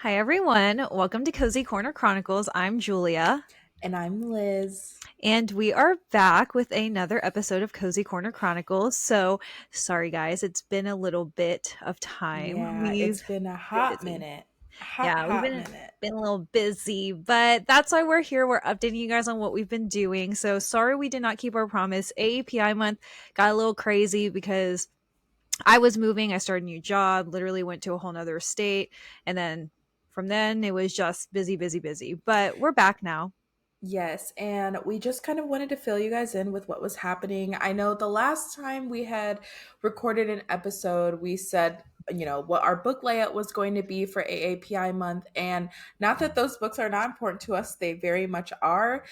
Hi, everyone. Welcome to Cozy Corner Chronicles. I'm Julia, And I'm Liz. and we are back with another episode of Cozy Corner Chronicles. So, sorry, guys, it's been a little bit of time. Yeah, We've it's been a been hot busy. minute. Yeah, we've Hot been minute. been a little busy, but that's why we're here. We're updating you guys on what we've been doing. So, sorry we did not keep our promise. AAPI month got a little crazy because I was moving. I started a new job, literally went to a whole nother state, and then from then it was just busy, busy, busy. But we're back now. Yes, and we just kind of wanted to fill you guys in with what was happening. I know the last time we had recorded an episode, we said, what our book layout was going to be for AAPI month. And not that those books are not important to us, they very much are.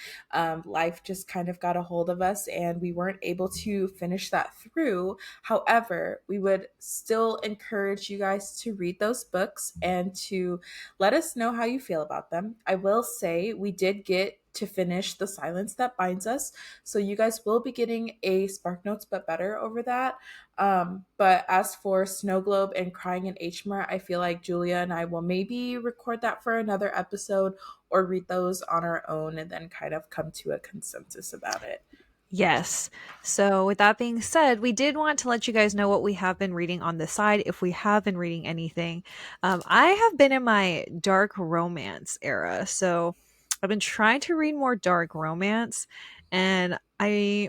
Life just kind of got a hold of us, and we weren't able to finish that through. However, we would still encourage you guys to read those books and to let us know how you feel about them. I will say we did get to finish The Silence That Binds Us. So you guys will be getting a Spark Notes but better over that. But as for Snow Globe and Crying in HMR, I feel like Julia and I will maybe record that for another episode or read those on our own and then kind of come to a consensus about it. Yes. So, with that being said, we did want to let you guys know what we have been reading on the side, if we have been reading anything. I have been in my dark romance era. So, I've been trying to read more dark romance, and it's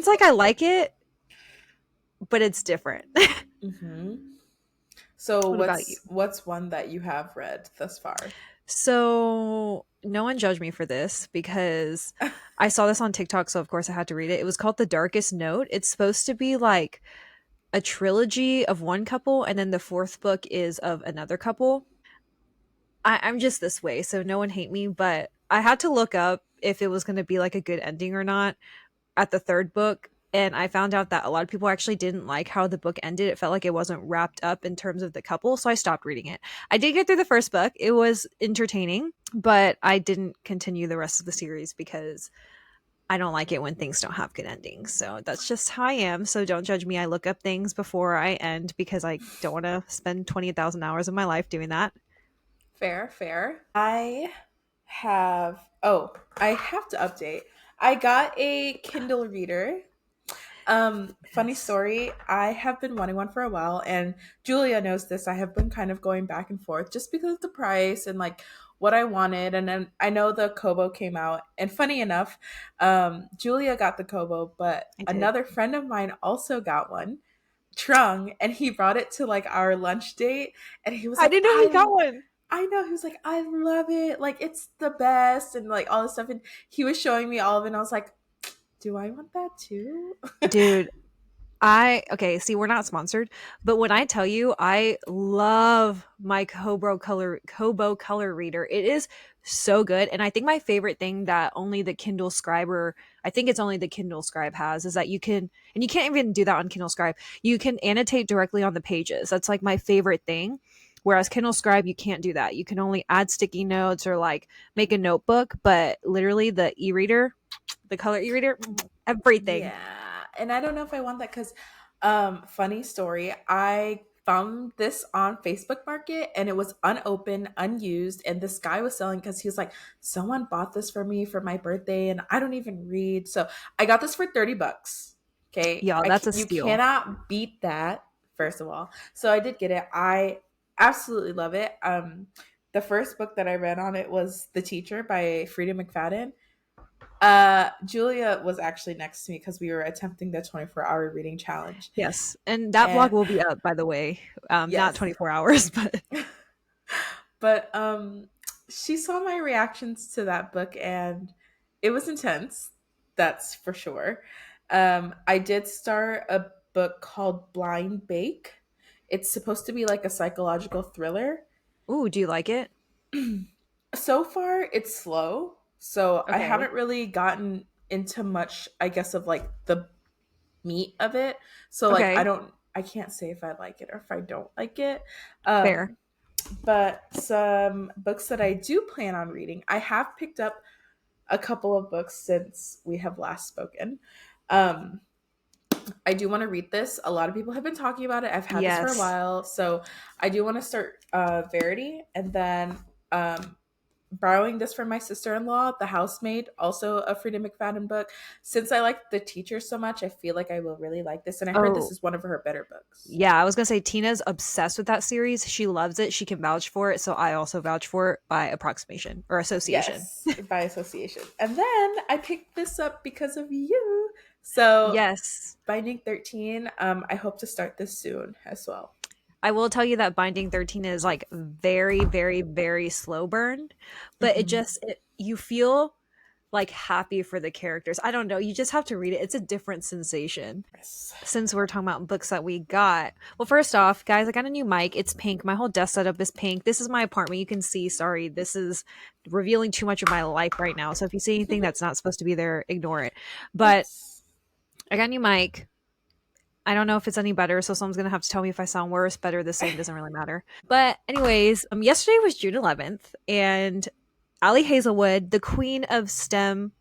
like I like it, but it's different. Mm-hmm. So What about you? what's one that you have read thus far? So, no one judge me for this because I saw this on TikTok, so of course I had to read it. It was called The Darkest Note. It's supposed to be like a trilogy of one couple, and then the fourth book is of another couple. I'm just this way, so no one hate me, but I had to look up if it was going to be like a good ending or not at the third book. And I found out that a lot of people actually didn't like how the book ended. It felt like it wasn't wrapped up in terms of the couple. So I stopped reading it. I did get through the first book. It was entertaining, but I didn't continue the rest of the series because I don't like it when things don't have good endings. So that's just how I am. So don't judge me. I look up things before I end because I don't want to spend 20,000 hours of my life doing that. Fair, fair. I have to update. I got a Kindle reader. Funny Yes. story, I have been wanting one for a while, and Julia knows this. I have been kind of going back and forth just because of the price and like what I wanted. And then I know the Kobo came out, and funny enough, Julia got the Kobo, but I did. another friend of mine also got one, Trung, and he brought it to like our lunch date, and he was I like, didn't know he got one. I know. He was like, I love it. Like, it's the best. And like all this stuff. And he was showing me all of it. And I was like, do I want that too? Dude, okay, see, we're not sponsored, but when I tell you I love my Kobo color reader, it is so good. And I think my favorite thing that only the Kindle Scribe, or I think it's only the Kindle Scribe has, is that you can, and you can't even do that on Kindle Scribe. You can annotate directly on the pages. That's like my favorite thing. Whereas Kindle Scribe, you can't do that. You can only add sticky notes or like make a notebook, but literally the e-reader, the color e-reader, everything. Yeah. And I don't know if I want that because, funny story, I found this on Facebook Market and it was unopened, unused. And this guy was selling because he was like, someone bought this for me for my birthday and I don't even read. So I got this for 30 bucks. Okay. Yo, that's a You steal. cannot beat that, first of all. So I did get it. I absolutely love it. The first book that I read on it was The Teacher by Frida McFadden. Julia was actually next to me because we were attempting the 24-hour reading challenge. Yes, and that vlog And will be up, by the way. Not yes, 24 hours, but but she saw my reactions to that book and it was intense. That's for sure. I did start a book called Blind Bake. It's supposed to be like a psychological thriller. ooh, do you like it? So far, it's slow. So I Okay. haven't really gotten into much, I guess, of like the meat of it. So like Okay. I can't say if I like it or if I don't like it. Fair. Um but some books that I do plan on reading, I have picked up a couple of books since we have last spoken. Um I do want to read this. A lot of people have been talking about it. I've had this for a Yes. while, so I do want to start Verity, and then um, borrowing this from my sister-in-law, The Housemaid, also a Frida McFadden book. Since I like The Teacher so much, I feel like I will really like this, and I heard this Oh, is one of her better books. yeah. I was gonna say Tina's obsessed with that series. She loves it. She can vouch for it. So I also vouch for it by approximation or association. Yes, by association. And then I picked this up because of you. So Yes. Binding 13, I hope to start this soon as well. I will tell you that Binding 13 is like very, very, very slow burn, but Mhm. you feel like happy for the characters. I don't know. You just have to read it. It's a different sensation. Yes. Since we're talking about books that we got, well, first off, guys, I got a new mic. It's pink. My whole desk setup is pink. This is my apartment. You can see. Sorry, this is revealing too much of my life right now. So if you see anything that's not supposed to be there, ignore it. But Yes. I got a new mic. I don't know if it's any better, so someone's gonna have to tell me if I sound worse, better, the same. Doesn't really matter. But anyways, yesterday was June 11th, and Ali Hazelwood, the queen of STEM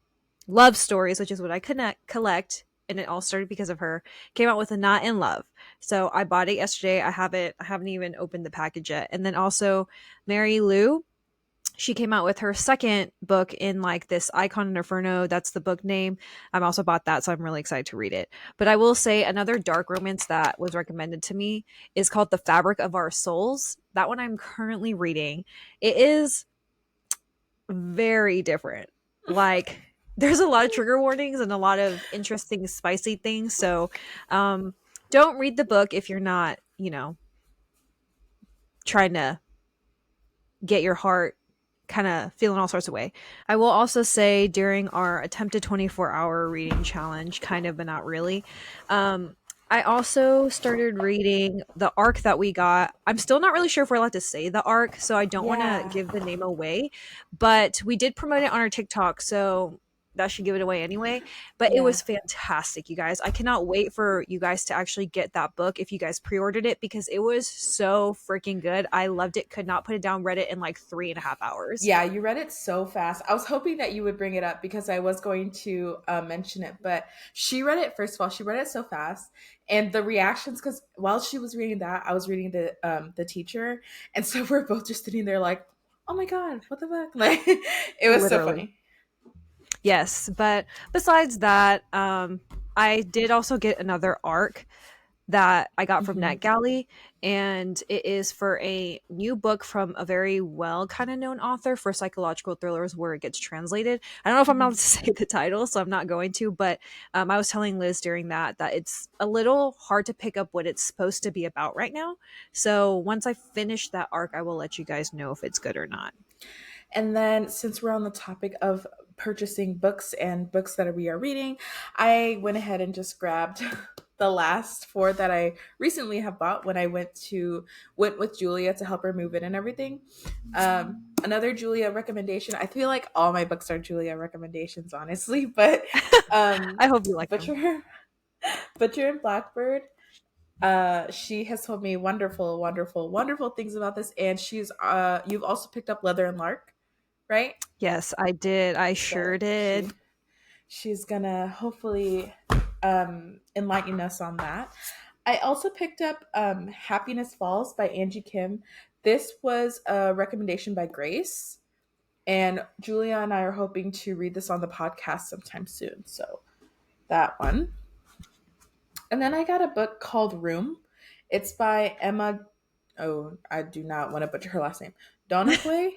love stories, which is what I collect, and it all started because of her, came out with a Not in Love. So I bought it yesterday. I haven't even opened the package yet. And then also Mary Lou, she came out with her second book in like this Icon and Inferno. That's the book name. I've also bought that, so I'm really excited to read it. But I will say another dark romance that was recommended to me is called The Fabric of Our Souls. That one I'm currently reading. It is very different. Like there's a lot of trigger warnings and a lot of interesting spicy things. So um don't read the book if you're not, trying to get your heart kind of feeling all sorts of way. I will also say during our attempted 24-hour reading challenge, kind of but not really, I also started reading the arc that we got. I'm still not really sure if we're allowed to say the arc, so I don't want to Yeah. give the name away, but we did promote it on our TikTok, so that should give it away anyway. But it Yeah. was fantastic, you guys. I cannot wait for you guys to actually get that book if you guys pre-ordered it because it was so freaking good. I loved it. Could not put it down. Read it in like 3.5 hours. Yeah, you read it so fast. I was hoping that you would bring it up because I was going to mention it, but she read it first of all. She read it so fast, and the reactions because while she was reading that, I was reading the teacher, and so we're both just sitting there like, "Oh my god, what the fuck!" Like it was so Literally. funny. Yes, but besides that, I did also get another arc that I got from Hmm. NetGalley, and it is for a new book from a very well kind of known author for psychological thrillers where it gets translated. I don't know if I'm Hmm. allowed to say the title, so I'm not going to, but I was telling Liz during that it's a little hard to pick up what it's supposed to be about right now. So once I finish that arc, I will let you guys know if it's good or not. And then, since we're on the topic of purchasing books and books that we are reading, I went ahead and just grabbed the last four that I recently have bought when I went with Julia to help her move in and everything. Another Julia recommendation. I feel like all my books are Julia recommendations, honestly, but I hope you like them. Butcher, Butcher and Blackbird. She has told me wonderful, wonderful, wonderful things about this, and you've also picked up Leather and Lark, right? Yes, I did. I So sure did. she's gonna hopefully enlighten us on that. I also picked up Happiness Falls by Angie Kim. This was a recommendation by Grace, and Julia and I are hoping to read this on the podcast sometime soon. So that one. And then I got a book called Room. It's by Emma. Oh, I do not want to butcher her last name. Donahue,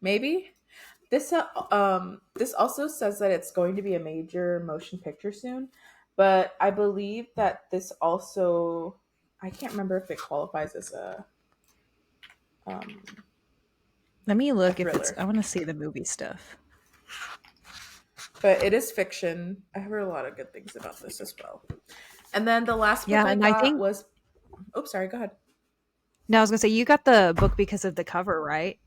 maybe. This also says that it's going to be a major motion picture soon, but I believe that this also I can't remember if it qualifies as um Let me a look if it's. thriller, I want to see the movie stuff. but it is fiction. I heard a lot of good things about this as well. And then the last book Yeah, I and I got think. was oops, sorry, go ahead. No, I was gonna say you got the book because of the cover, right?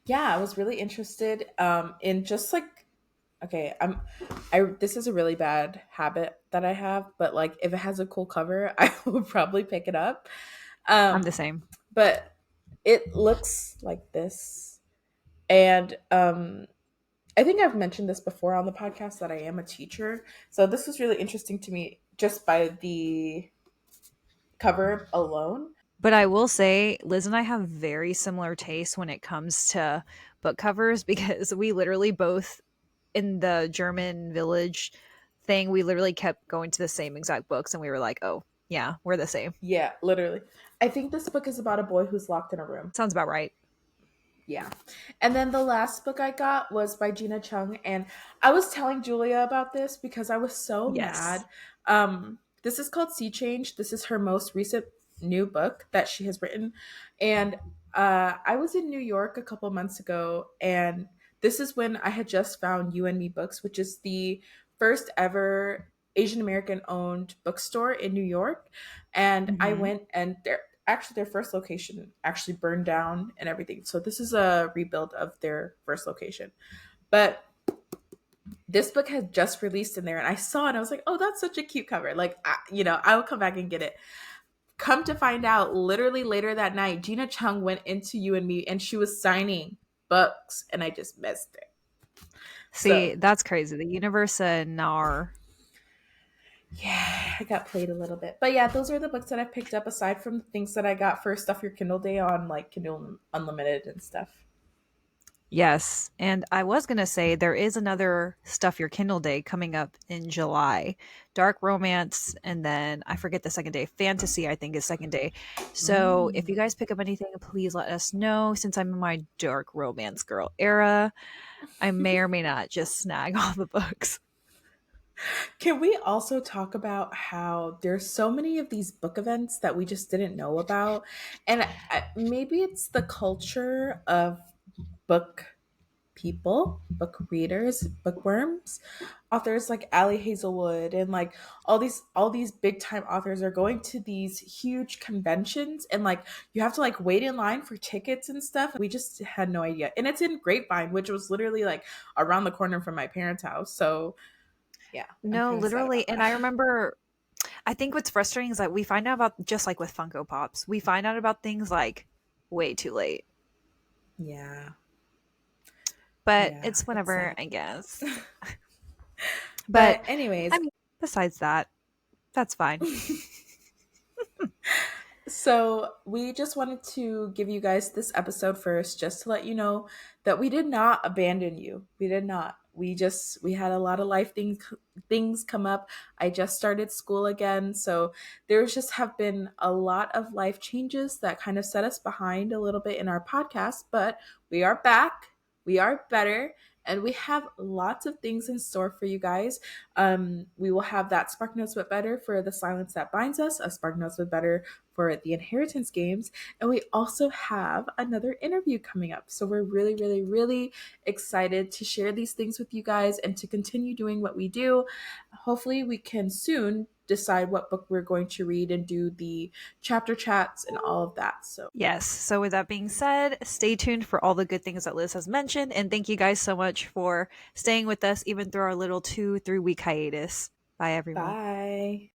Yeah, I was really interested in just like okay, I this is a really bad habit that I have, but like if it has a cool cover, I would probably pick it up. I'm the Um same. but it looks like this, and I think I've mentioned this before on the podcast that I am a teacher. So this was really interesting to me just by the cover alone. But I will say, Liz and I have very similar tastes when it comes to book covers because we literally both, in the German village thing, we literally kept going to the same exact books and we were like, oh, yeah, we're the same. Yeah, literally. I think this book is about a boy who's locked in a room. Sounds about right. Yeah. And then the last book I got was by Gina Chung. And I was telling Julia about this because I was so Yes. mad. This is called Sea Change. This is her most recent new book that she has written. And I was in New York a couple months ago. And this is when I had just found You and Me Books, which is the first ever Asian American owned bookstore in New York. And I Hmm. went, and their first location actually burned down and everything. So this is a rebuild of their first location. But this book had just released in there, and I saw it and I was like, oh, that's such a cute cover. Like, I will come back and get it. Come to find out, literally later that night, Gina Chung went into You and Me and she was signing books, and I just missed it. See, So that's crazy. The universe and Nar. yeah, I got played a little bit. But yeah, those are the books that I picked up aside from the things that I got for Stuff Your Kindle Day on like Kindle Unlimited and stuff. Yes. And I was going to say there is another Stuff Your Kindle Day coming up in July. Dark romance, and then I forget the second day. Fantasy, I think, is second day. So if you Mm. guys pick up anything, please let us know. Since I'm in my dark romance girl era, I may or may not just snag all the books. Can we also talk about how there's so many of these book events that we just didn't know about? And maybe it's the culture of book people, book readers, bookworms, authors like Allie Hazelwood and like all these big time authors are going to these huge conventions, and like you have to like wait in line for tickets and stuff. We just had no idea. And it's in Grapevine, which was literally like around the corner from my parents' house. So yeah, I'm No, kind of sad literally. about And that. I remember, I think what's frustrating is that we find out about, just like with Funko Pops, we find out about things like way too late. Yeah. But Yeah, it's it's whatever, sad. I guess. But But I anyways, mean, besides that, that's fine. so we just wanted to give you guys this episode first just to let you know that we did not abandon you. We did not. We had a lot of life things come up. I just started school again, so there's just have been a lot of life changes that kind of set us behind a little bit in our podcast, but we are back. We are better, and we have lots of things in store for you guys. We will have that Spark Notes but Better for The Silence That Binds Us, a Spark Notes but Better for the Inheritance games. And we also have another interview coming up. So we're really, really, really excited to share these things with you guys and to continue doing what we do. Hopefully, we can soon decide what book we're going to read and do the chapter chats and all of that. So, Yes. So, with that being said, stay tuned for all the good things that Liz has mentioned. And thank you guys so much for staying with us even through our little 2, 3 week hiatus. Bye, everyone. bye.